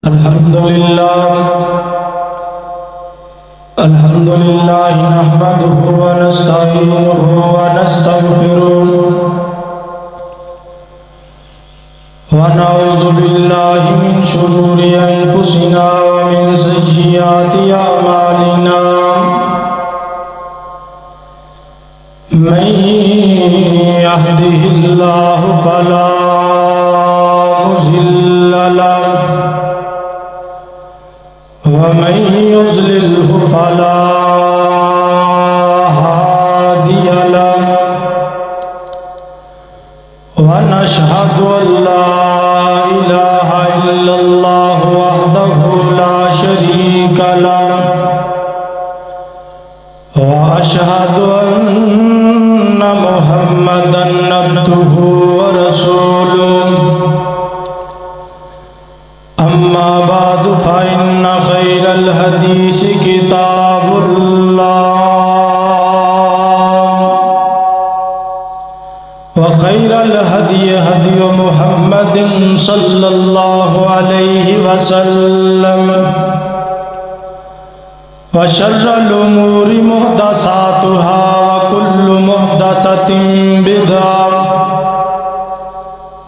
الحمد لله نحمده ونستعينه ونستغفره ونعوذ بالله من شرور أنفسنا ومن سيئات أعمالنا من يهده الله فلا مضل له ومن يضلله فلا هادي له ونشهد أن لا إله إلا الله وحده لا شريك له وأشهد أن محمدا عبده ورسوله أما بعد فإن خير الحديث كتاب الله وخير الهدي هدي محمد صلى الله عليه وسلم وشر الأمور محدثاتها وكل محدثة بدعة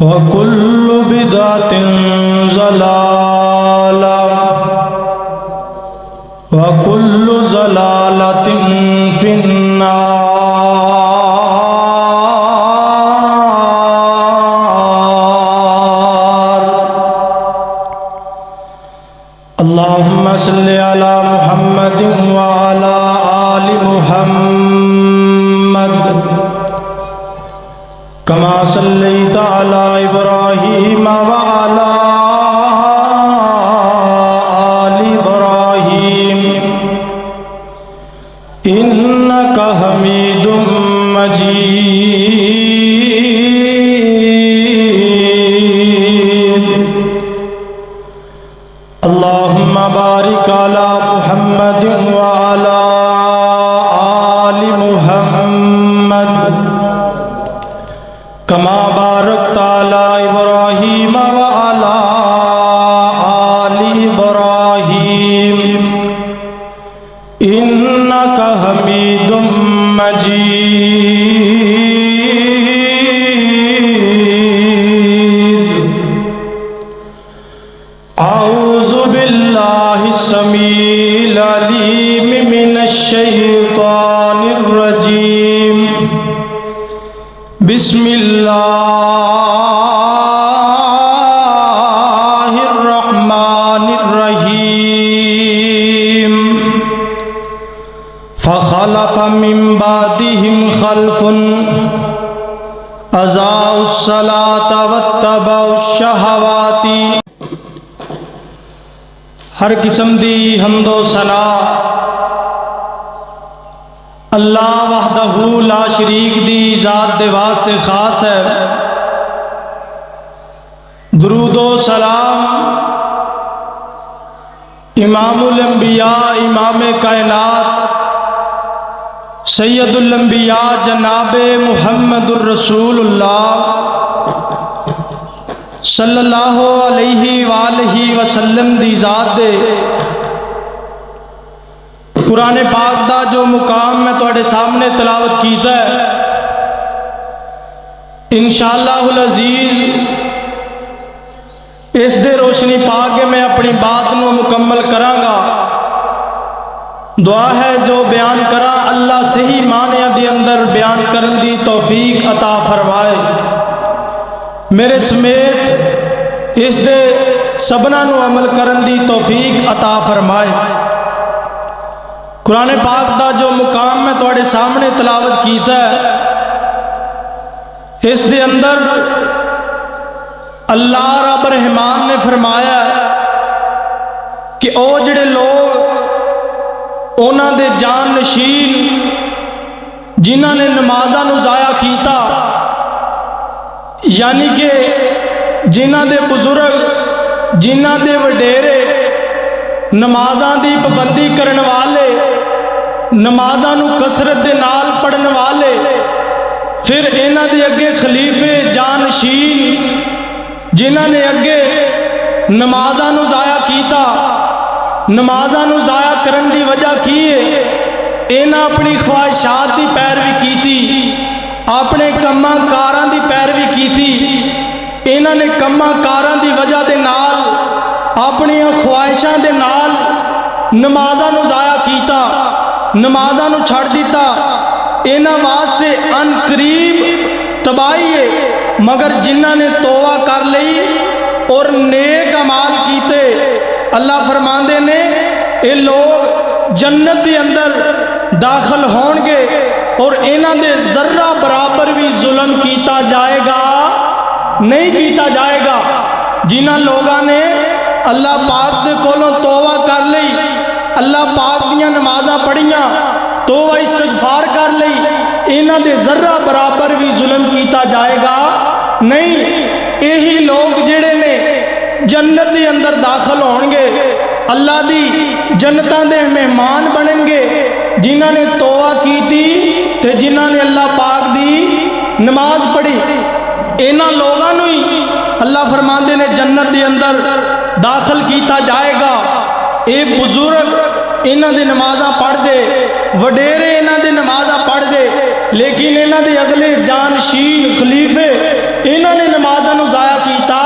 وكل بدعة ضلالة وكل ضلالة في النار. اللهم صل على محمد وعلى آل محمد كما صليت على إبراهيم وعلى آل إبراهيم إنك حميد مجيد. اللهم بارك على محمد وعلى آل محمد كما باركت على إبراهيم وعلى آل إبراهيم إنك حميد مجيد. أعوذ بالله السميع العليم من الشيطان الرجيم. بسم الله الرحمن الرحيم. فخلف من بعدهم خلف أضاعوا الصلاة واتبعوا الشهوات. ہر قسم دی حمد و ثنا اللہ وحدہ لا شریک دی ذات دے واسطے خاص ہے. درود و سلام امام الانبیاء امام کائنات سید الانبیاء جناب محمد الرسول اللہ صلی اللہ علیہ وآلہ وسلم دی ذات دے قرآن پاک دا جو مقام میں تواڈے سامنے تلاوت کیتا ہے انشاءاللہ العزیز اس دے روشنی پا کے میں اپنی بات نو مکمل کراں گا. دعا ہے جو بیان کرا اللہ صحیح معنی دے اندر بیان کرن دی توفیق عطا فرمائے. میرے سمیت اس دے سبنا نو عمل کرن دی توفیق عطا فرمائے. قرآن پاک دا جو مقام میں تواڈے سامنے تلاوت کیتا ہے اس دے اندر اللہ رب رحمان نے فرمایا کہ او جڑے لوگ اونا دے جان نشین جنہاں نے نمازاں نو ضائع کیتا یعنی کہ جنہاں دے بزرگ جنہاں دے وڈیرے نمازاں دی پابندی کرن والے نمازاں نو کثرت دے نال پڑھن والے پھر انہاں دے اگے خلیفے جانشین جنہاں نے اگے نمازاں نو ضائع کیتا، نمازاں نو ضائع کرن دی وجہ کی ہے؟ انہاں اپنی خواہشات دی پیروی کیتی، اپنے کماں کاراں دی پیروی کیتی، انہاں نے کماں کاراں دی وجہ دے نال اپنی خواہشاں دے نال نمازاں نو ضائع کیتا، نمازاں نو چھڑ دیتا۔ انہاں واسطے ان قریب تباہی ہے، مگر جنہاں نے توبہ کر لئی اور نیک اعمال کیتے، اللہ فرماندے نے اے لوگ جنت دے اندر داخل ہون گے اور انہاں دے ذرہ برابر بھی ظلم کیتا جائے گا نہیں کیتا جائے گا۔ جنہاں لوگاں نے اللہ پاک دے کولوں توبہ کر لئی، اللہ پاک دیاں نمازاں پڑھیاں، توبہ استغفار کر لئی، انہاں دے ذرہ برابر بھی ظلم کیتا جائے گا نہیں۔ یہی لوگ جڑے نے جنت دے اندر داخل ہون گے، اللہ دی جنتاں دے مہمان بنن گے، جنہاں نے توبہ کیتی تے جنہاں نے اللہ پاک دی نماز پڑھی۔ انہاں لوگاں نو ہی اللہ فرماندے نے جنت دے اندر داخل کیتا جائے گا۔ اے بزرگ انہاں دی نمازاں پڑھ دے، وڈیرے انہاں دی نمازاں پڑھ دے، لیکن انہاں دے اگلے جانشین خلیفے انہاں نے نمازاں نو ضائع کیتا۔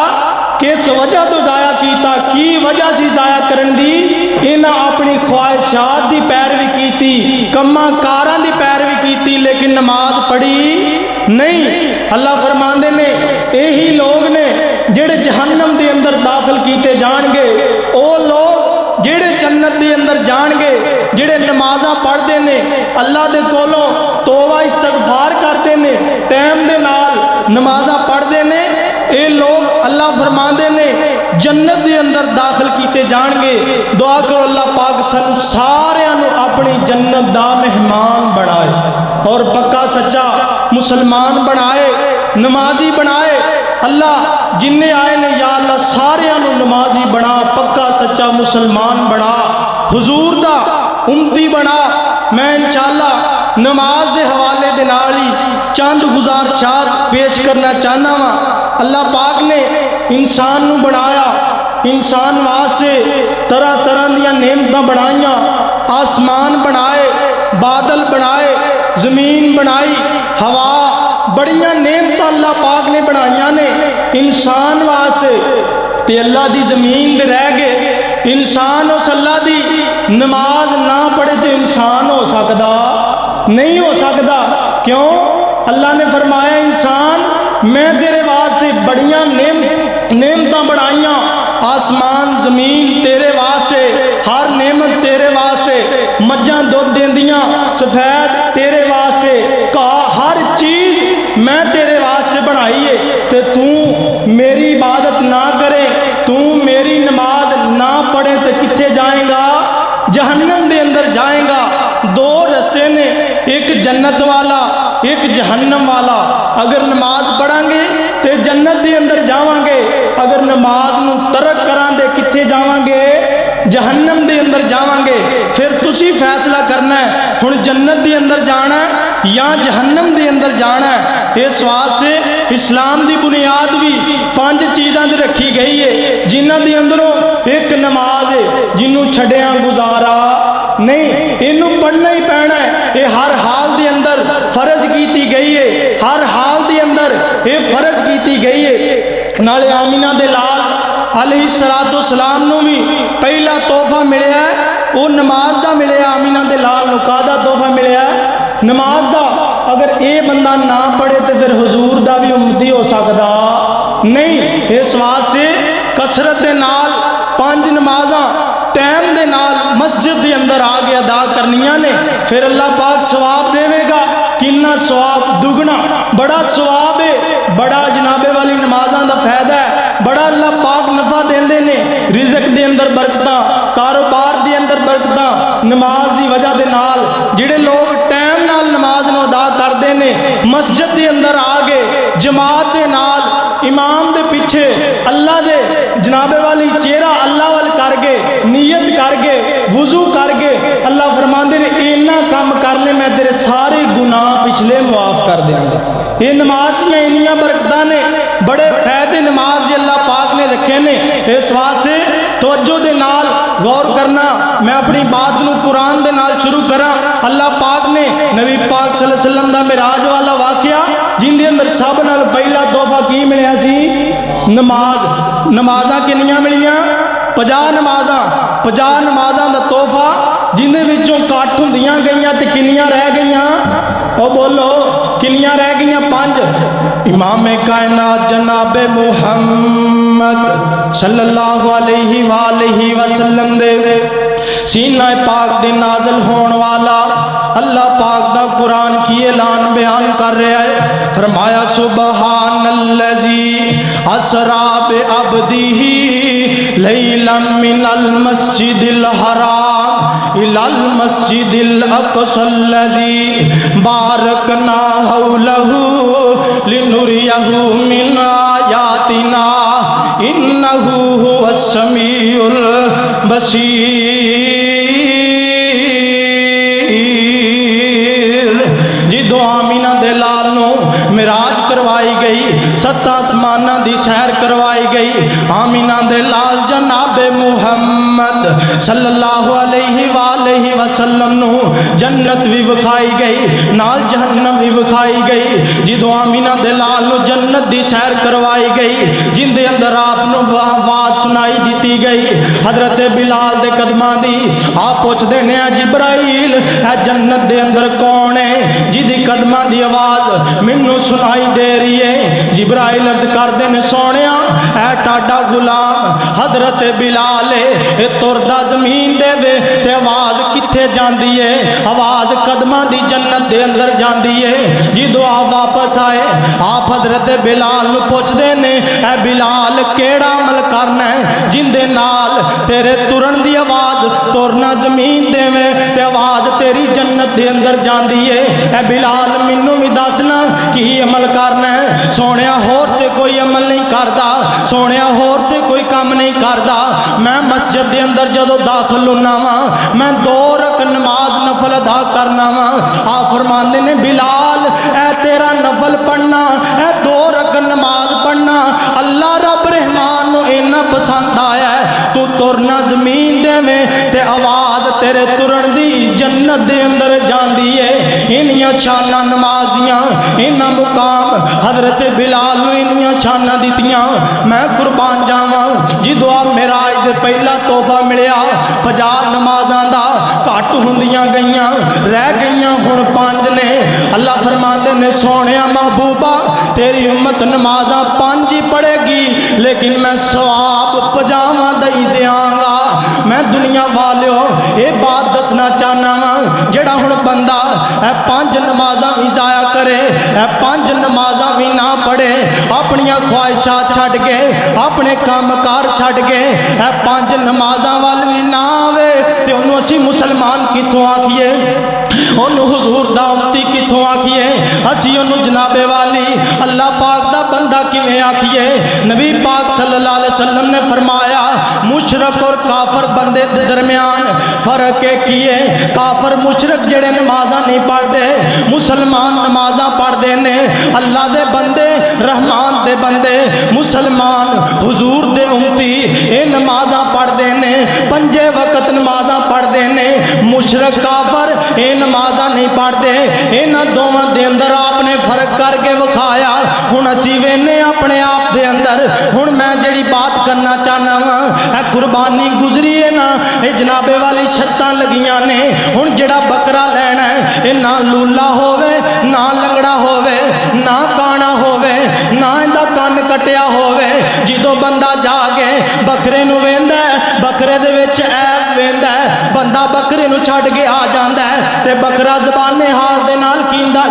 کس وجہ تو ضائع کیتا؟ کی وجہ سی ضائع کرن دی؟ انہاں اپنی خواہشات دی پیروی کیتی، کماں کاراں دی پیروی کیتی، لیکن نماز پڑھی نہیں۔ اللہ فرماندے نے یہی لوگ نے جڑے جہنم دے اندر داخل کیتے جان گے، او لوگ جڑے جنت دے اندر جان گے جڑے نمازاں پڑھتے نے، اللہ دے کولوں توبہ استغفار کرتے نے، ٹائم دے نال نمازاں پڑھتے نے، اے لوگ اللہ فرماندے نے جنت دے اندر داخل کیتے جان گے۔ دعا کرو اللہ پاک سانو ساریاں نو اپنی جنت دا مہمان بنائے اور پکا سچا مسلمان بنائے، نمازی بنائے۔ اللہ جن آئے نے یا اللہ ساریاں نو نمازی بنا، پکا سچا مسلمان بنا، حضور دا امتی بنا۔ میں انشاءاللہ نماز دے حوالے دے نال ہی چند گزارشات پیش کرنا چاہنا وا۔ اللہ پاک نے انسان نو بنایا، انسان واسطے طرح طرح دیاں نعمتاں بنائیاں، آسمان بنائے، بادل بنائے، زمین بنائی، ہوا، بڑیاں نعمتاں اللہ پاک نے بنائیاں نے انسان واسطے۔ تے اللہ دی زمین تے رہ گئے، انسان اس اللہ دی نماز نہ پڑھے تے انسان ہو سکدا نہیں ہو سکدا۔ کیوں؟ اللہ نے فرمایا انسان میں تیرے واسطے بڑیاں نعمتاں بنائیاں، آسمان زمین تیرے واسطے، ہر نعمت تیرے واسطے، مجھاں دودھ دیندیاں سفید تیرے واسطے، ہر چیز میں تیرے واسطے بنائی ہے، تے تو میری عبادت نہ کرے، تو میری نماز نہ پڑھے تے کتھے جائیں گا؟ جہنم دے اندر جائیں گا۔ دو رستے نے، ایک جنت والا ایک جہنم والا۔ اگر نماز پڑھیں گے تے جنت دے اندر جاواں گے، اگر نماز نو ترک کران دے کتھے جاواں گے؟ جہنم دے اندر جاواں گے۔ پھر تسی فیصلہ کرنا ہے ہن جنت دے اندر جانا ہے یا جہنم دے اندر جانا ہے۔ اس واسطے اسلام دی بنیاد بھی 5 چیزاں تے رکھی گئی ہے، جنہاں دے اندروں ایک نماز ہے، جنوں چھڈیاں گزارا نہیں، اینو پڑھنا ہی پینا ہے۔ یہ ہر حال دے اندر فرض کیتی گئی ہے، ہر حال دے اندر یہ فرض کیتی گئی ہے۔ نالے آمینہ دے لال علیہ السلام نو بھی پہلا تحفہ ملیا ہے، وہ نماز دا ملیا۔ آمینہ دے لال نو کادا تحفہ ملیا ہے؟ نماز دا۔ اگر اے بندہ نہ پڑھے تو پھر حضور دا بھی امتی ہو سکتا نہیں۔ اس واسطے کثرت دے نال 5 نمازاں ٹائم دے نال مسجد دے اندر آ کے ادا کرنیاں نے، پھر اللہ پاک ثواب دے گا۔ کنا ثواب؟ دگنا، بڑا ثواب ہے، بڑا جناب والی نمازاں دا فائدہ ہے، بڑا اللہ پاک نفع دیندے نے۔ رزق دے اندر برکتاں، کاروبار دے اندر برکتاں، نماز دی وجہ دے نال جڑے لوگ ٹائم نال نماز نو ادا کردے نے، مسجد دے اندر آ گئے جماعت دے نال امام دے پیچھے اللہ دے جناب والی چہرہ اللہ وال کر گئے، نیت کر گئے، وضو کر گئے، اللہ فرماندے نے اینا کام کر لے میں تیرے سارے گناہ پچھلے معاف کر دیاں گا۔ یہ نماز میں انیاں برکتاں نے، بڑے فائدے نماز اللہ پاک نے رکھے نے اس واسطے توجہ دے نال غور کرنا میں اپنی بات نو قرآن دے نال شروع کراں اللہ پاک نے نبی پاک صلی اللہ علیہ وسلم دا معراج والا واقعہ جن دے اندر سب نال پہلا تحفہ کی ملیا سی نماز نمازاں کنیاں ملیاں 50 نمازاں دا تحفہ جن دے وچوں کٹ ہوندیاں گئیاں تے کنیاں رہ گئیاں او بولو کنیاں رہ گئیاں 5 امام کائنات جناب محمد صلی اللہ علیہ وآلہ وسلم دے سینہ پاک دے نازل ہون والا اللہ پاک دا قرآن کی اعلان بیان کر رہا ہے فرمایا سبحان الذی اسرا بعبدہ لیلا من المسجد الحرام الی المسجد الاقصی الذی بارکنا حولہ لنریہ من آیاتنا انہ هو السمیع البصیر جدو آمینہ دے لال نو معراج کروائی گئی 7 آسمانہ دی سیر کروائی گئی آمینہ دے لال جناب محمد صلی اللہ علیہ وآلہ وسلم نو جنت بھی بکھائی گئی نال جہنم بھی بکھائی گئی جدو آمینہ دے لال نو جنت دی سیر کروائی گئی جن دے اندر آپ نو آواز سنائی دیتی گئی حضرت بلال دے قدماں دی آپ پوچھ دینے ہیں جبرائیل اے جنت دے اندر کون ہے جدی قدماں دی آواز منو سنائی دے رہی ہے جبرائیل عرض کر دینے سونیا اے ٹاڈا غلام حضرت بلال اے تردہ زمین دے وے تے آواز کتھے جاندی ہے آواز قدماں دی جنت دے اندر جاندی ہے جدو آپ واپس آئے آپ حضرت بلال نو پوچھ دینے اے بلال کیڑا عمل کرنا ہے جن دے نال تیرے ترن دی آواز تورنا زمین دے میں تے آواز تیری جنت دے اندر جاندی ہے اے بلال منو بھی دسنا کی عمل کرنا ہے سونیا ہور تے کوئی عمل نہیں کردا سونیا ہور تے کوئی کام نہیں کردا میں مسجد دے اندر جدو داخل ہونا وا میں 2 رکعت نماز نفل ادا کرنا وا آپ فرماندے نے بلال اے تیرا نفل پڑھنا اے 2 رکعت نماز پڑھنا اللہ رب رحمان نو اینا پسند آیا ہے تو ترنا زمین دے میں تے آواز تیرے ترن دی جنت دے اندر جاندی ہے انیاں شانہ نمازیاں انہاں مقام حضرت بلال نو انیاں شانہ دیتیاں میں قربان جاواں جدو آپ معراج دے پہلا تحفہ ملیا 50 نمازاں دا کٹ ہوندیاں گئیاں رہ گئیاں ہن 5 نے اللہ فرماندے نے سونیا محبوبہ تیری امت نمازاں 5 ہی پڑھے گی لیکن میں ثواب 50 دئی دیاں گا میں دنیا والیو اے بات دسنا چاہنا وا جڑا ہن بندہ اے 5 نمازاں بھی ضائع کرے اے 5 نمازاں بھی نہ پڑھے اپنی خواہشات چھڈ کے اپنے کام کار چھڈ کے اے 5 نمازاں وال بھی نہ آوے تے انہوں اسی مسلمان کتوں آکھیے انہوں حضور دا امتی کتوں آکھیے اسی انہوں جناب والی اللہ پاک دا بندہ کیویں آکھیے نبی پاک صلی اللہ علیہ وسلم نے فرمایا مشرک اور کافر بندے دے درمیان فرق کیے کافر مشرک جڑے نمازاں نہیں پڑھ دے مسلمان نمازاں پڑھ دے نے اللہ دے بندے رحمان دے بندے مسلمان حضور دے امتی اے نمازاں پڑھ دے نے 5 وقت نمازاں پڑھ دے نے مشرک کافر اے نمازاں نہیں پڑھ دے انہاں دوواں دے اندر آپ نے فرق کر کے وکھایا ہن اسی وینے اپنے آپ دے اندر ہن میں جڑی بات کرنا چاہنا وا اے قربانی گزری ہے نا اے جناب والی شرطاں لگیاں نے ہن جڑا بکرا لینا ہے اے نہ لولا ہووے نہ لنگڑا ہووے نہ کانا ہووے نہ ایندا کان کٹیا ہووے جدوں بندہ جا کے بکرے نو ویندا ہے بکرے دے وچ عیب ویندا ہے بندہ بکرے نو چھڈ کے آ جاندا ہے تے بکرا زبان حال دے نال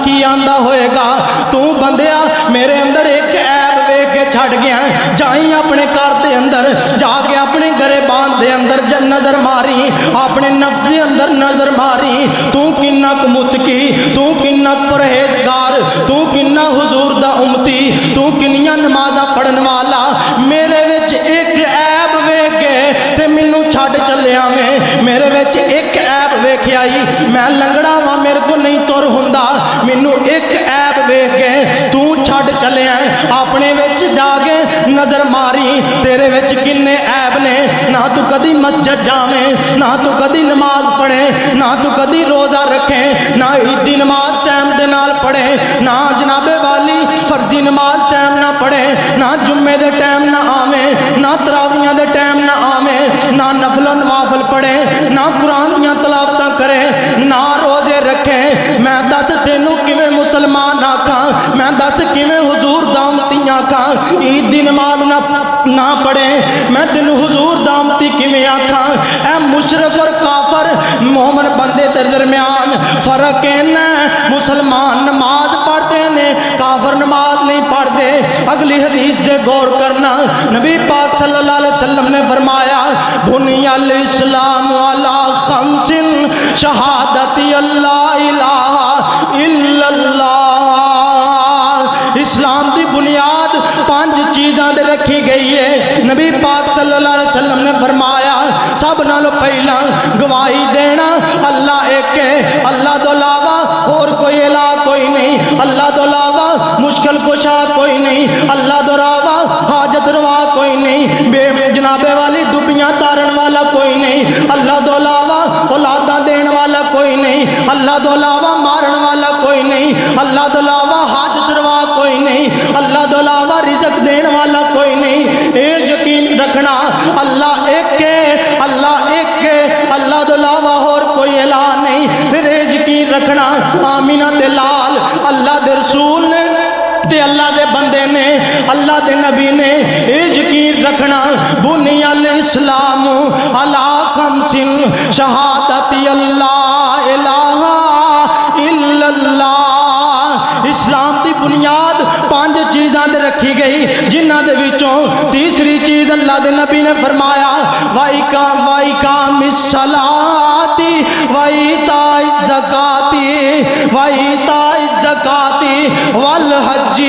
کی آندا ہوئے گا تو بندیا میرے اندر ایک عیب ویکھ کے چھڈ گیا جائیں اپنے گھر دے اندر جا کے اپنے گریبان دے اندر نظر ماری اپنے نفس دے اندر نظر ماری تو کنا متقی تو کنا پرہیزگار تو کنا حضور دا امتی تو کنیاں نمازاں پڑھن والا میرے وچ ایک عیب ویکھ کے تے مینوں چھڈ چلیا میں میرے وچ ایک عیب ویکھیا ہی میں لنگڑا وا میرے کو نہیں تر ہوندا مینوں ایک عیب ویکھ کے تو چھڈ چلیا اپنے وچ جا کے نظر ماری تیرے وچ کنے عیب نے نہ تو کدی مسجد جاویں نہ تو کدی نماز پڑھے نہ تو کدی روزہ رکھے نہ عید دی نماز ٹائم دے نال پڑھے نہ جناب والی فرضی نماز ٹائم نہ پڑھے نہ جمعے دے ٹائم نہ آویں نہ تراویحاں دے ٹائم نہ آویں نہ نفل و نوافل پڑھے نہ قرآن دیاں تلاوتاں کرے نہ روزے رکھے میں دس تینوں کیویں مسلمان آکھاں میں دس کیویں حضور دامتی آکھاں عید دی نماز نہ پڑھے میں تینوں حضور دامتی کیویں آکھاں اے مشرک اور کافر مومن بندے دے درمیان فرق ہے مسلمان نماز پڑھتے ہیں کافر نماز نہیں پڑھتے اگلی حدیث دے غور کرنا نبی پاک صلی اللہ علیہ وسلم نے فرمایا بنی الاسلام علی خمس شہادت اللہ الہ الا اللہ اسلام دی بنیاد 5 چیزاں دے رکھی گئی ہے نبی پاک صلی اللہ علیہ وسلم نے فرمایا سب نالو پہلا گواہی دینا اللہ ایک ہے اللہ تو علاوہ اور کوئی الہ کوئی نہیں اللہ تو علاوہ مشکل کشا کوئی نہیں اللہ تو علاوہ حاجت روا کوئی نہیں بے جنابے والی ڈبیاں تارن والا کوئی نہیں اللہ تو علاوہ اولاداں دین والا کوئی نہیں اللہ تو علاوہ مارن والا کوئی نہیں اللہ تو علاوہ حاجت روا کوئی نہیں اللہ تو علاوہ رزق دین والا کوئی نہیں اے یقین رکھنا اللہ ایک ہے اللہ ایک ہے اللہ تو علاوہ اور کوئی الہ نہیں پھر اے یقین رکھنا آمینہ تے لال اللہ دے رسول نے تے اللہ دے بندے نے اللہ دے نبی نے اے یقین رکھنا بنی الاسلام علی خمس شہادت اللہ الہ الا اللہ اسلام دی بنیاد 5 چیزاں دے رکھی گئی جنہ دے وچوں تیسری چیز اللہ دے نبی نے فرمایا وَإِقَامِ الصَّلَاةِ وَإِيتَاءِ الزَّكَاةِ وَإِيتَاءِ الزَّكَاةِ وَالْحَجِّ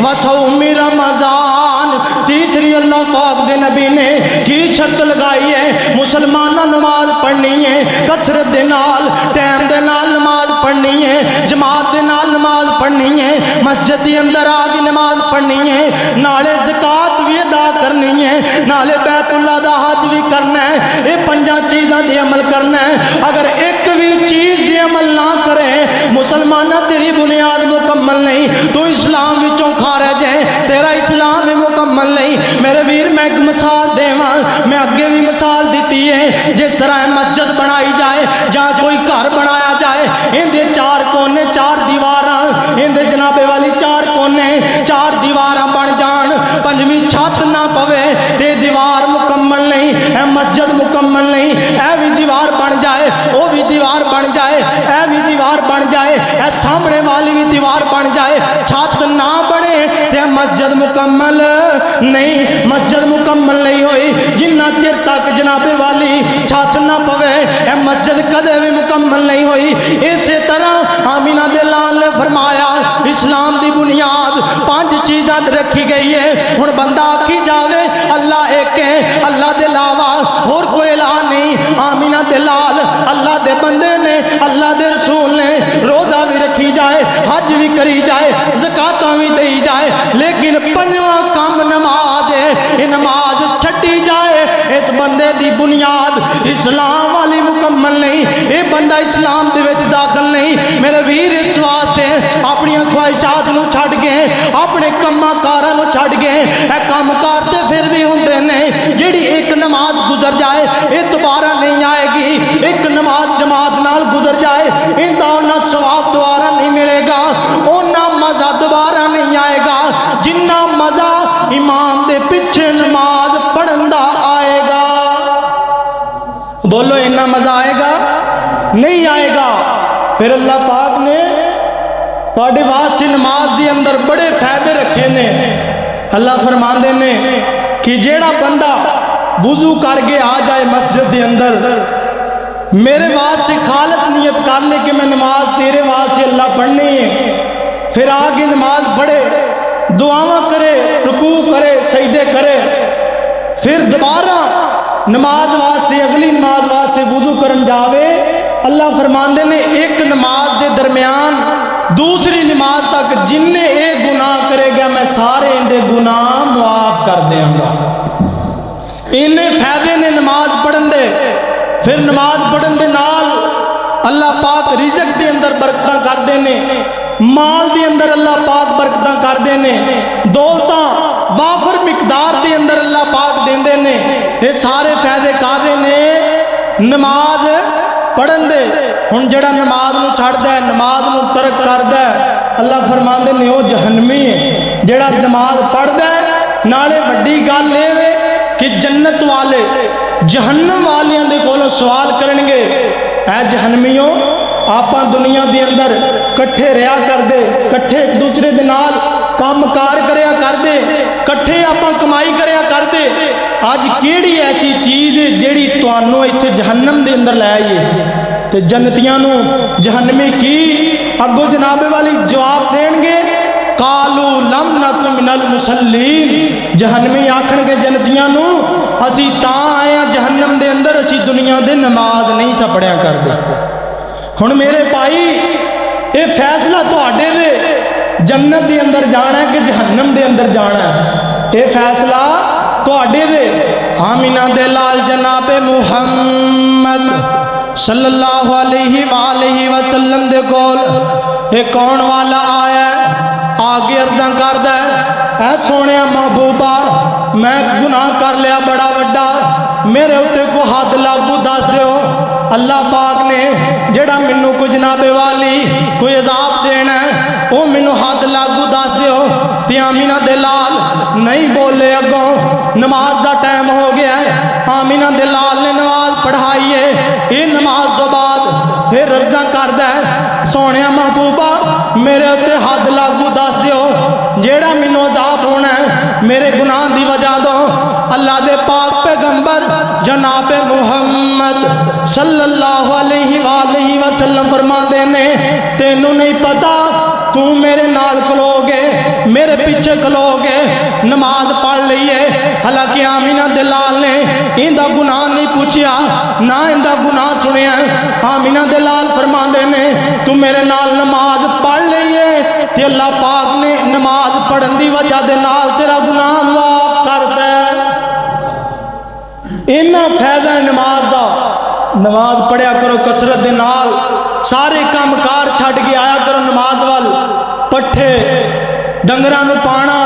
وَصَوْمِ رمضان تیسری اللہ پاک دے نبی نے کی شرط لگائی ہے مسلمانہ نماز پڑھنی ہے کثرت دے نال ٹائم دے نال نماز پڑھنی ہے جماعت دے نال نماز پڑھنی ہے مسجد کے اندر آگے نماز پڑھنی ہے نالے زکات بھی ادا کرنی ہے نالے بیت اللہ دا حج بھی کرنا ہے یہ 5 چیزاں دی عمل کرنا ہے اگر ایک بھی چیز دی عمل نہ کرے مسلمانہ تیری بنیاد مکمل نہیں تو اسلام وچوں خارج ہے تیرا اسلام مکمل نہیں میرے ویر میں ایک مثال دیواں میں اگے بھی مثال دیتی ہے جس طرح مسجد بنائی جائے یا کوئی گھر بنایا جائے ان دے 4 کونے 4 دیواراں ان دے جنابے والی 4 کونے 4 دیواراں بن جان 5ویں چھت نہ پوے تے دیوار مکمل نہیں اے مسجد مکمل نہیں اے بھی دیوار بن جائے وہ بھی دیوار بن جائے اے بھی دیوار بن جائے اے سامنے والی بھی دیوار بن جائے چھت نہ بنے تے مسجد مکمل نہیں مسجد مکمل نہیں ہوئی جنہ چر تک جنابے والی چھت نہ پوے اے مسجد کدے بھی مکمل نہیں ہوئی اسی طرح آمینہ دے لال نے فرمایا اسلام دی بنیاد 5 چیزاں رکھی گئی ہے ہن بندہ آکھی جاوے اللہ ایک ہے اللہ دے علاوہ اور کوئی الہ نہیں آمینہ دے لال اللہ دے بندے نے اللہ دے رسول نے روزہ بھی رکھی جائے حج بھی کری جائے زکاتاں بھی دئی جائے لیکن 5واں کام نماز ہے یہ نماز چھٹی جائے اس بندے دی بنیاد اسلام والی مکمل نہیں یہ بندہ اسلام دے وچ داخل نہیں میرے ویر اس واسطے اپنی خواہشات نو چھڈ کے اپنے کماں کاراں نو چھڈ کے اے کام کار تے پھر بھی ہوندے نے جیڑی ایک نماز گزر جائے یہ دوبارہ نہیں آئے گی ایک نماز جماعت نال گزر جائے ان دا ثواب دوبارہ نہیں ملے گا اونا مزہ دوبارہ نہیں آئے گا جنہ مزہ امام دے پیچھے نماز پڑھن دا آئے گا بولو اتنا مزہ آئے گا نہیں آئے گا پھر اللہ پاک نے تھوڑے واسطے نماز دی اندر بڑے فائدے رکھے نے اللہ فرماندے نے کہ جیڑا بندہ وضو کر کے آ جائے مسجد دے اندر میرے واسطے خالص نیت کر لے کہ میں نماز تیرے واسطے اللہ پڑھنی ہے پھر آگے نماز پڑھے دعاواں کرے رکوع کرے سجدے کرے پھر دوبارہ نماز واسطے اگلی نماز واسطے اللہ فرماندے نے ایک نماز دے درمیان دوسری نماز تک جن نے ایک گناہ کرے گا میں سارے اندے گناہ معاف کر دیاں گا. انہیں فائدے نے نماز پڑھن دے. پھر نماز پڑھن دے نال اللہ پاک رزق دے اندر برکتاں کر دینے, مال دے اندر اللہ پاک برکتاں کر دینے, دولتاں وافر مقدار دے اندر اللہ پاک دیندے نے. یہ سارے فائدے کادے نے نماز پڑھن دے. ہن جڑا نماز نو چھڑدا ہے, نماز نو ترک کردا ہے, اللہ فرماندے نے وہ جہنمی ہے. جڑا نماز پڑھدا ہے نالے وڈی گل اے وے کہ جنت والے جہنم والیاں دے کولوں سوال کرن گے, اے جہنمیوں آپاں دنیا دے اندر کٹھے رہیا کر دے, کٹھے ایک دوسرے دے نال کام کار کریا کر دے, کٹھے آپاں کمائی کریا کر دے, آج کیڑی ایسی چیز ہے جیڑی توانوں ایتھے جہنم دے اندر لے آئی ہے. تے جنتیاں نو جہنمی کی اگو جناب والی جواب دین گے, قالو لم نکن من المصلین. جہنمی آکھن گے جنتیاں نو اسی تاں آئے ہیں جہنم دے اندر, اسی دنیا دے نماز نہیں سا پڑھیا کر دے. ہن میرے بھائی یہ فیصلہ تواڈے دے جنت دے اندر جانا ہے کہ جہنم دے اندر جانا ہے, یہ فیصلہ تواڈے دے. آمینہ دے لال جناب محمد صلی اللہ علیہ وآلہ وسلم دے کول ایک کون والا آیا ہے, آگے عرضاں کردا ہے, اے سونے محبوبہ میں گناہ کر لیا بڑا وڈا, میرے اتے کو ہاتھ لاگو دس دیو. اللہ پاک نے جڑا منو کو جناب والی کوئی عذاب دینا ہے وہ منو ہاتھ لاگو دس دیو. تے آمینہ دے لال نہیں بولے, اگوں نماز دا ٹائم ہو گیا ہے. آمینہ دے لال نے نماز پڑھائی ہے. یہ نماز تو بعد پھر عرضاں کردا ہے, سونے محبوبہ میرے اتے ہاتھ لاگو دس دیو, جیڑا منو عذاب ہونا ہے میرے گناہ دی وجہ دو. اللہ دے پاک پیغمبر جناب محمد صلی اللہ علیہ وآلہ وسلم فرماندے نے, تینوں نہیں پتا تو میرے نال کھلو گے, میرے پیچھے کھلو گے, نماز پڑھ لئیے. حالانکہ آمینہ دے لال نے اندہ گناہ نہیں پوچھیا, نہ اندہ گناہ سنیا. آمینہ دے لال فرماندے نے تو میرے نال نماز پڑھ لئیے تے اللہ پاک نے نماز پڑھن دی وجہ دے نال تیرا گناہ معاف کر دے. اینا فائدہ ہے نماز دا. نماز پڑھیا کرو کثرت دے نال, سارے کام کار چھڈ کے آیا کرو نماز وال. پٹھے ڈنگراں نوں پانا,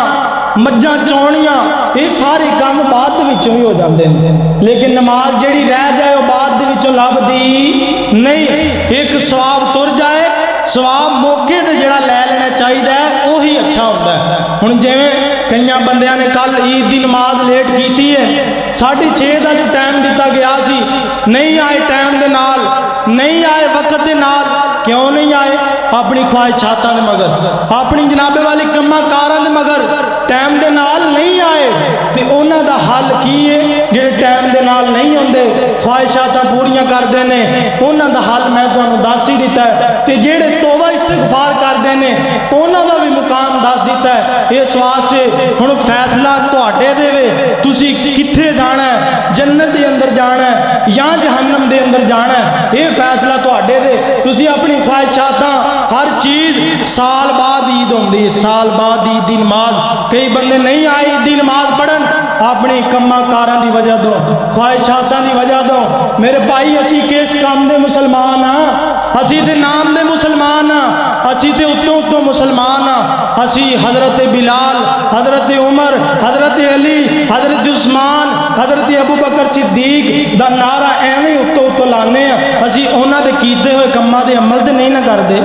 مجھاں چونیاں, یہ سارے کام بعد وچوں ہی ہو جاندے ہیں, لیکن نماز جڑی رہ جائے وہ بعد وچوں لبدی نہیں. ایک ثواب تر جائے, ثواب موقع تے جڑا لے لینا چاہیے وہی اچھا ہوتا ہے. ہن جویں کئیاں بندیاں نے کل عید دی نماز لیٹ کیتی ہے, 6:30 دا جو ٹائم دیتا گیا سی, نہیں آئے ٹائم دے نال, نہیں آئے وقت دے نال. کیوں نہیں آئے؟ اپنی خواہشاتاں دے مگر, اپنی جناب والی کماں کاراں دے مگر ٹائم دے نال نہیں آئے. تے انہاں دا حل کی ہے جڑے ٹائم دے نال نہیں ہوندے, خواہشاتاں پوریاں کردے نے, انہاں دا حل میں تانوں دس ہی دیتا ہے. تے جڑے توبہ استغفار کردے نے انہاں دا بھی مقام دس دیتا ہے. اس واسطے ہن فیصلہ تواڈے دے وے, تسی کتھے جانا ہے, جنت دے اندر جانا ہے یا جہنم دے اندر جانا ہے, یہ فیصلہ تواڈے دے. تسی اپنی خواہشاتاں ہر چیز, سال بعد عید ہوندی, سال بعد عید دی نماز, کئی بندے نہیں آئے عید دی نماز پڑھن اپنی کماں کاراں دی وجہ دو, خواہشاتاں دی وجہ دو. میرے بھائی اسی کس کام دے مسلمان ہاں, اسی تے نام دے مسلمان ہاں, اسی تے اتوں اتوں مسلمان ہاں. اسی حضرت بلال, حضرت عمر, حضرت علی, حضرت عثمان, حضرت ابو بکر صدیق دا نعرہ ایویں اتوں اتوں لانے ہیں. اسی انہاں دے کیتے ہوئے کماں دے عمل تے نہیں نہ کردے.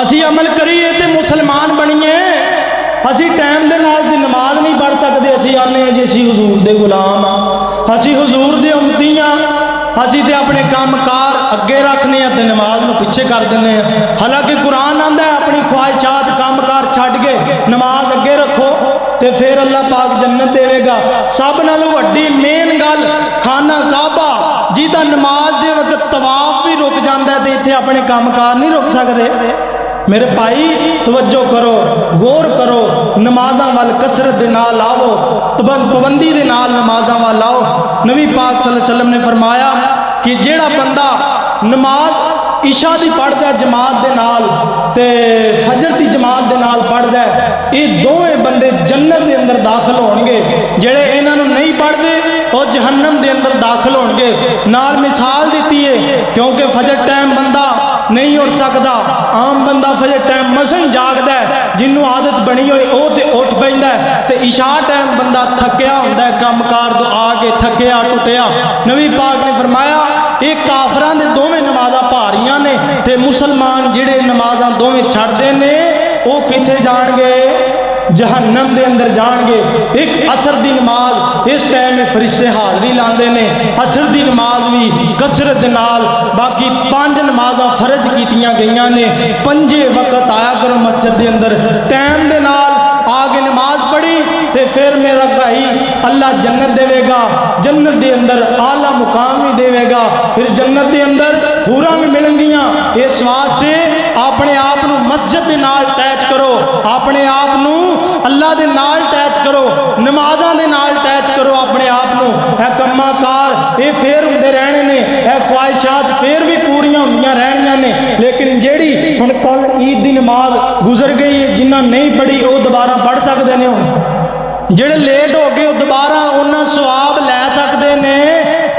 اسی عمل کریے تے مسلمان بنیے. اسی ٹائم دے نال دی نماز نہیں پڑھ سکتے, اسی آنے ہیں جی اسی حضور دے غلام ہاں, اسی حضور دے امتی ہاں. اسی تے اپنے کام کار اگے رکھنے ہیں تے نماز نو پیچھے کر دینے ہیں. حالانکہ قرآن آندا ہے اپنی خواہشات کام کار چھڈ کے نماز اگے رکھو تے پھر اللہ پاک جنت دے گا. سب نالوں وڈی مین گل خانہ کعبہ جیتا نماز دے وقت طواف بھی رک جاندا ہے تے ایتھے اپنے کام کار نہیں رک سکدے. میرے بھائی توجہ کرو, غور کرو, نمازاں وال کثرت دے نال آؤ, پابندی دے نال نمازاں وال آؤ. نبی پاک صلی اللہ علیہ وسلم نے فرمایا کہ جیڑا بندہ نماز عشاء دی پڑھدا ہے جماعت دے نال تے فجر دی جماعت دے نال پڑھدا ہے، یہ دوویں بندے جنت دے اندر داخل ہون گے۔ جڑے انہاں نوں نہیں پڑھدے وہ جہنم دے اندر داخل ہون گے۔ نال مثال دیتی ہے، کیونکہ فجر ٹائم بندہ نہیں اٹھ سکتا، عام بندہ فجر ٹائم مسیں جاگدا ہے، جنوں عادت بنی ہوئی او تے اٹھ پیندا ہے، تے عشاء ٹائم بندہ تھکیا ہوندا ہے، کم کار تو آ کے تھکیا ٹوٹیا۔ نبی پاک نے فرمایا یہ کافراں دے دوویں نمازاں بھاریاں نے تے مسلمان جڑے نمازاں دوویں چھڑدے نے وہ کتھے جان گے؟ جہنم دے اندر جان گے۔ ایک عصر دی نماز اس ٹائم میں فرشتے حاضری لاندے نے، عصر دی نماز بھی کثرت نال، باقی 5 نمازاں فرض کیتیاں گئیاں نے۔ 5 وقت آیا کرو مسجد دے اندر، ٹائم دے نال آگے نماز پڑھی تے پھر میرا بھائی اللہ جنت دے گا، جنت دے اندر اعلیٰ مقام بھی دے گا، پھر جنت دے اندر حوراں بھی ملن گیاں۔ اس واسطے اپنے آپ نو مسجد دے نال ٹیچ کرو، اپنے آپ نو اللہ دے نال ٹیچ کرو، نمازاں دے نال ٹیچ کرو اپنے آپ نو۔ اے کما کار یہ پھر ہوندے رہنے نے، اے خواہشات پھر بھی پوریاں ہوندیاں رہنیاں نے، لیکن جیڑی ہن کل عید دی نماز گزر گئی ہے، جنہاں نہیں پڑھی وہ دوبارہ پڑھ سکتے ہیں، جڑے لیٹ ہو گئے وہ دوبارہ انہاں ثواب لے سکتے نے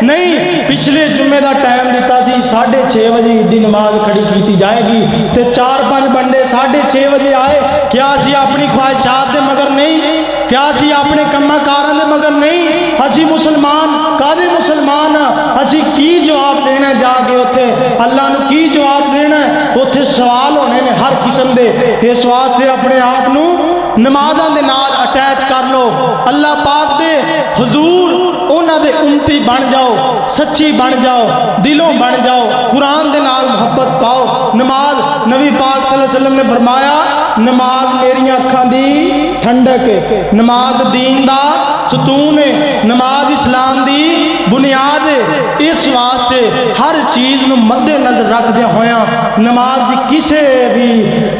نہیں۔ پچھلے جمعے دا ٹائم دیتا سی 6:30 بجے عید دی نماز کھڑی کیتی جائے گی تے 4-5 بندے 6:30 بجے آئے، کیا اسی اپنی خواہشات دے مگر نہیں؟ کیا اسی اپنے کما کاراں دے مگر نہیں؟ اسی مسلمان کادے مسلمان اسی کی جواب دینا جا کے اوتھے اللہ نو کی جواب دینا؟ اوتھے سوال ہونے نے ہر قسم دے۔ اس واسطے اپنے آپ نو نمازاں دے نال اٹیچ کر لو، اللہ پاک دے حضور انہاں دے امتی بن جاؤ، سچی بن جاؤ، دلوں بن جاؤ، قرآن دے نال محبت پاؤ۔ نماز نبی پاک صلی اللہ علیہ وسلم نے فرمایا نماز میری اکھاں دی ٹھنڈک ہے، نماز دین دا ستون ہے، نماز اسلام دی بنیاد ہے۔ اس واسطے ہر چیز نو مد نظر رکھ دیا ہویا نماز دی کسے بھی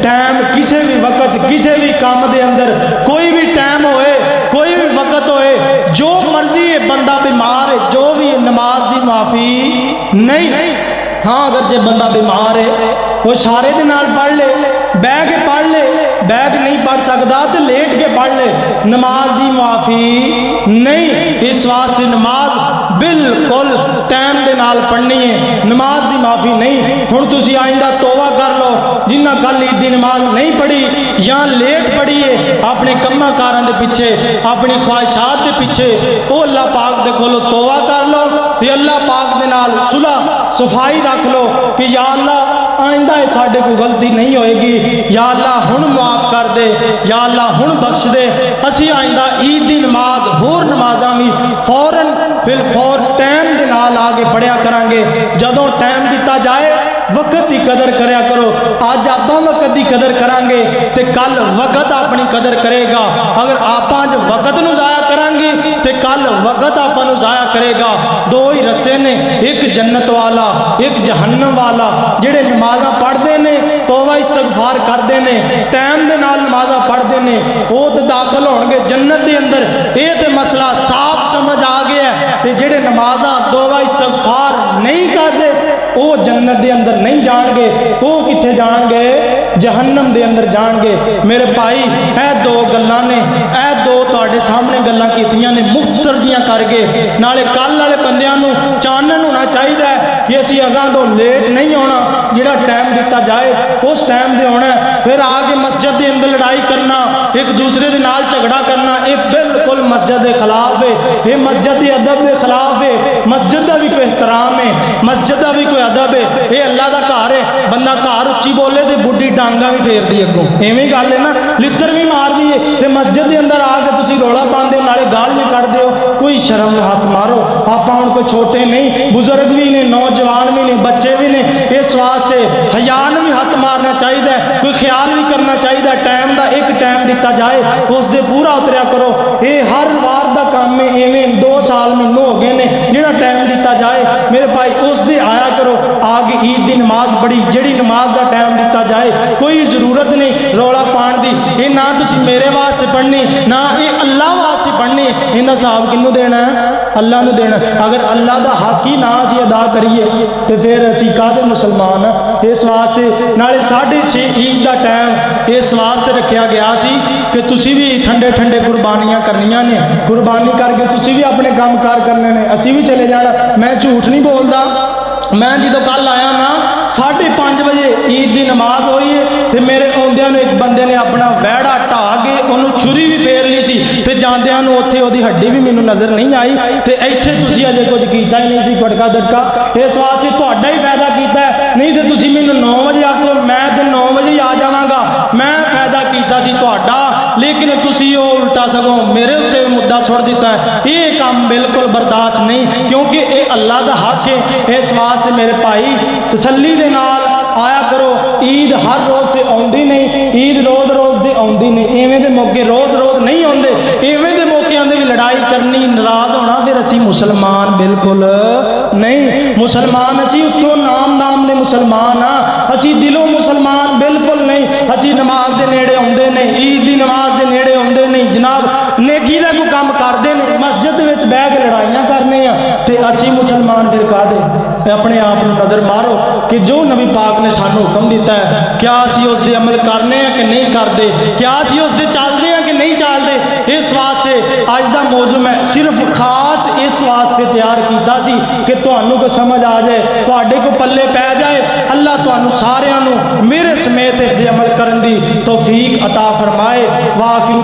ٹائم، کسے بھی وقت، کسے بھی کام دے اندر، کوئی بھی ٹائم ہوئے، کوئی بھی وقت ہوئے، جو مرضی ہے بندہ بیمار ہے، جو بھی نماز دی معافی نہیں۔ ہاں اگر جے بندہ بیمار ہے وہ اشارے دے نال پڑھ لے، بیٹھ کے پڑھ لے، بیٹھ نہیں پڑھ سکتا تو لیٹ کے پڑھ لے، نماز دی معافی نہیں۔ اس واسطے نماز بالکل ٹائم دے نال پڑھنی ہے، نماز دی معافی نہیں۔ ہن تسی آئندہ توبہ کر لو جنہاں کل عید دی نماز نہیں پڑھی یا لیٹ پڑھی ہے، اپنے کما کاراں دے پیچھے، اپنی خواہشات دے پیچھے، او اللہ پاک دے کولو توبہ کر لو تے اللہ پاک دے نال صلح صفائی رکھ لو کہ یا اللہ آئندہ ساڈے کو غلطی نہیں ہوئے گی، یا اللہ ہن معاف کر دے، یا اللہ ہن بخش دے۔ اسی آئندہ عید دی نماز ہور نمازاں بھی فوراً بالفور ٹائم دے نال آگے پڑھیا کریں گے۔ جدوں ٹائم دیتا جائے وقت دی قدر کریا کرو، آج آپ وقت دی قدر کریں گے تے کل وقت اپنی قدر کرے گا۔ اگر آپ آج وقت نو ضائع کریں گے تے کل وقت آپ نو ضائع کرے گا۔ دو ہی رستے نے، ایک جنت والا ایک جہنم والا۔ جڑے نمازاں پڑھتے نے توبہ استغفار کرتے ہیں، ٹائم دے نال نمازاں پڑھتے ہیں، وہ تے داخل ہون گے جنت دے اندر۔ یہ تے مسئلہ صاف سمجھ آ گیا ہے کہ جڑے نمازاں توبہ استغفار نہیں کرتے وہ جنت دے اندر نہیں جان گے، وہ کتھے جان گے؟ جہنم دے اندر جان گے۔ میرے بھائی اے دو گلاں نے، اے دو تواڈے سامنے گلاں کیتیاں نے مختصر جیاں کر کے، نالے کل والے بندیاں نو چانن ہونا چاہیے کہ اسی اگاں تو لیٹ نہیں ہونا، جڑا ٹائم دیتا جائے اس ٹائم دے ہونا ہے۔ پھر آگے مسجد دے اندر لڑائی کرنا، ایک دوسرے دے نال جھگڑا کرنا، یہ بالکل مسجد دے خلاف ہے، یہ مسجد دے ادب دے خلاف ہے۔ مسجد دا بھی کوئی احترام ہے، مسجد دا بھی کوئی ادب ہے، یہ اللہ دا گھر ہے۔ بندہ گھر اچھی بولے تے بڈھی ڈانگاں بھی پھیر دی اگوں، ایویں گل ہے نا، لتر بھی مار دیے تے مسجد دے اندر آ کے تسی رولا پاندے ہو، نالے گالیاں کڈ دیو۔ کوئی شرم ہاتھ مارو، آپ ہن کوئی چھوٹے نہیں، بزرگ بھی نے، نوجوان بھی نے، بچے بھی نے۔ اس واسطے حیا نوں بھی ہاتھ مارنا چاہیے، کوئی خیال بھی کرنا چاہیے۔ ٹائم دا ایک ٹائم دیتا جائے اس دے پورا اتریا کرو۔ یہ ہر وار دا کام ہے، ایویں 2 سال مہینوں ہو گئے نے جڑا ٹائم دیتا جائے میرے بھائی اس دے آیا کرو۔ آگے عید دی نماز بڑی جڑی نماز دا ٹائم دیتا جائے، کوئی ضرورت نہیں رولا پان دی۔ یہ نہ تسی میرے واسطے پڑھنی، نہ یہ اللہ واسطے ਅਸੀਂ ਪੜ੍ਹਨੀ, ਇਹਦਾ ਹਿਸਾਬ ਕਿਹਨੂੰ ਦੇਣਾ ਹੈ? ਅੱਲਾ ਨੂੰ ਦੇਣਾ। ਅਗਰ ਅੱਲਾ ਦਾ ਹੱਕ ਹੀ ਨਾ ਅਸੀਂ ਅਦਾ ਕਰੀਏ ਤੇ ਫਿਰ ਅਸੀਂ ਕਾਹਦੇ ਮੁਸਲਮਾਨ ਆ? ਇਸ ਵਾਸਤੇ ਨਾਲੇ 6:30 ਈਦ ਦਾ ਟਾਈਮ ਇਸ ਵਾਸਤੇ ਰੱਖਿਆ ਗਿਆ ਸੀ ਕਿ ਤੁਸੀਂ ਵੀ ਠੰਡੇ ਠੰਡੇ ਕੁਰਬਾਨੀਆਂ ਕਰਨੀਆਂ ਨੇ, ਕੁਰਬਾਨੀ ਕਰਕੇ ਤੁਸੀਂ ਵੀ ਆਪਣੇ ਕੰਮ ਕਾਰ ਕਰਨੇ ਨੇ, ਅਸੀਂ ਵੀ ਚਲੇ ਜਾਣਾ। ਮੈਂ ਝੂਠ ਨਹੀਂ ਬੋਲਦਾ, ਮੈਂ ਜਦੋਂ ਕੱਲ ਆਇਆ ਨਾ 5:30 ਵਜੇ ਈਦ ਦੀ ਨਮਾਜ਼ ਹੋਈ ਹੈ ਤੇ ਮੇਰੇ ਆਉਂਦਿਆਂ ਨੂੰ ਇੱਕ ਬੰਦੇ ਨੇ ਆਪਣਾ ਵਿਹੜਾ ਢਾਹ ਕੇ ਉਹਨੂੰ ਛੁਰੀ ਵੀ ਫੇਰ ਲਈ ਸੀ ਤੇ ਜਾਂਦਿਆਂ ਨੂੰ ਉੱਥੇ ਉਹਦੀ ਹੱਡੀ ਵੀ ਮੈਨੂੰ ਨਜ਼ਰ ਨਹੀਂ ਆਈ। ਤੇ ਇੱਥੇ ਤੁਸੀਂ ਅਜੇ ਕੁਝ ਕੀਤਾ ਹੀ ਨਹੀਂ ਸੀ, ਗੜਕਾ ਦੜਕਾ। ਇਸ ਵਾਸਤੇ ਤੁਹਾਡਾ ਹੀ ਫਾਇਦਾ ਕੀਤਾ ਹੈ, ਨਹੀਂ ਤੇ ਤੁਸੀਂ ਮੈਨੂੰ 9 ਵਜੇ ਆਖੋ ਮੈਂ ਤੇ 9 ਵਜੇ ਹੀ ਆ ਜਾਵਾਂਗਾ। ਮੈਂ ਫਾਇਦਾ ਕੀਤਾ ਸੀ ਤੁਹਾਡਾ, ਲੇਕਿਨ ਤੁਸੀਂ ਉਹ ਉਲਟਾ ਸਗੋਂ ਮੇਰੇ ਉੱਤੇ ਮੁੱਦਾ ਛੋੜ ਦਿੱਤਾ ਹੈ। ਇਹ ਕੰਮ ਬਿਲਕੁਲ ਬਰਦਾਸ਼ਤ ਨਹੀਂ, ਕਿਉਂਕਿ ਇਹ ਅੱਲਾ ਦਾ ਹੱਕ ਹੈ। ਇਸ ਵਾਸਤੇ ਮੇਰੇ ਭਾਈ ਤਸੱਲੀ ਦੇ ਨਾਲ ਆਇਆ ਕਰੋ। ਈਦ ਹਰ ਰੋਜ਼ ਤੇ ਆਉਂਦੀ ਨਹੀਂ, ਈਦ ਰੋਜ਼ ਰੋਜ਼ ਤੇ ਆਉਂਦੀ ਨਹੀਂ, ਐਵੇਂ ਦੇ ਮੌਕੇ ਰੋਜ਼ ਰੋਜ਼ ਨਹੀਂ ਆਉਂਦੇ। ਐਵੇਂ ਦੇ ਮੌਕਿਆਂ ਦੇ ਵੀ ਲੜਾਈ ਕਰਨੀ, ਨਾਰਾਜ਼ ਹੋਣਾ, ਫਿਰ ਅਸੀਂ ਮੁਸਲਮਾਨ ਬਿਲਕੁਲ ਨਹੀਂ। ਮੁਸਲਮਾਨ ਅਸੀਂ ਉੱਤੋਂ ਨਾਮ ਦੇ ਮੁਸਲਮਾਨ ਆ, ਅਸੀਂ ਦਿਲੋਂ ਮੁਸਲਮਾਨ ਬਿਲਕੁਲ ਨਹੀਂ। ਅਸੀਂ ਨਮਾਜ਼ ਦੇ ਨੇੜੇ ਆਉਂਦੇ ਨਹੀਂ, ਈਦ ਦੀ ਨਮਾਜ਼ ਦੇ ਨੇੜੇ ਆਉਂਦੇ ਨਹੀਂ ਜਨਾਬ, ਨੇਕੀ ਦਾ ਕੋਈ ਕੰਮ ਕਰਦੇ ਨੇ, ਮਸਜਿਦ ਵਿੱਚ ਬਹਿ ਕੇ ਲੜਾਈਆਂ ਕਰਨੇ ਆ ਤੇ ਅਸੀਂ ਮੁਸਲਮਾਨ ਫਿਰ ਕਾਹਦੇ? ਆਪਣੇ ਆਪ ਨੂੰ ਨਜ਼ਰ ਮਾਰੋ ਕਿ ਜੋ ਨਬੀ ਪਾਕ ਨੇ ਸਾਨੂੰ ਹੁਕਮ ਦਿੱਤਾ ਹੈ, ਕਿਆ ਅਸੀਂ ਉਸ ਦੇ ਅਮਲ ਕਰਨੇ ਆ ਕਿ ਨਹੀਂ ਕਰਦੇ, ਕਿਆ ਅਸੀਂ ਉਸ ਦੇ ਚੱਲਦੇ ਆ ਕਿ ਨਹੀਂ ਚੱਲਦੇ। ਇਸ ਵਾਸਤੇ ਅੱਜ ਦਾ ਮੌਜੂ ਮੈਂ ਸਿਰਫ ਖਾਸ ਇਸ ਵਾਸਤੇ ਤਿਆਰ ਕੀਤਾ ਸੀ ਕਿ ਤੁਹਾਨੂੰ ਕੋ ਸਮਝ ਆ ਜਾਏ, ਤੁਹਾਡੇ ਕੋ ਪੱਲੇ ਪੈ ਜਾਏ। ਅੱਲਾ ਤੁਹਾਨੂੰ ਸਾਰਿਆਂ ਨੂੰ ਮੇਰੇ ਸਮੇਤ ਇਸ ਦੇ ਅਮਲ ਕਰਨ ਦੀ ਤੌਫੀਕ ਅਤਾ ਫਰਮਾਏ। ਵਾਖਿਰ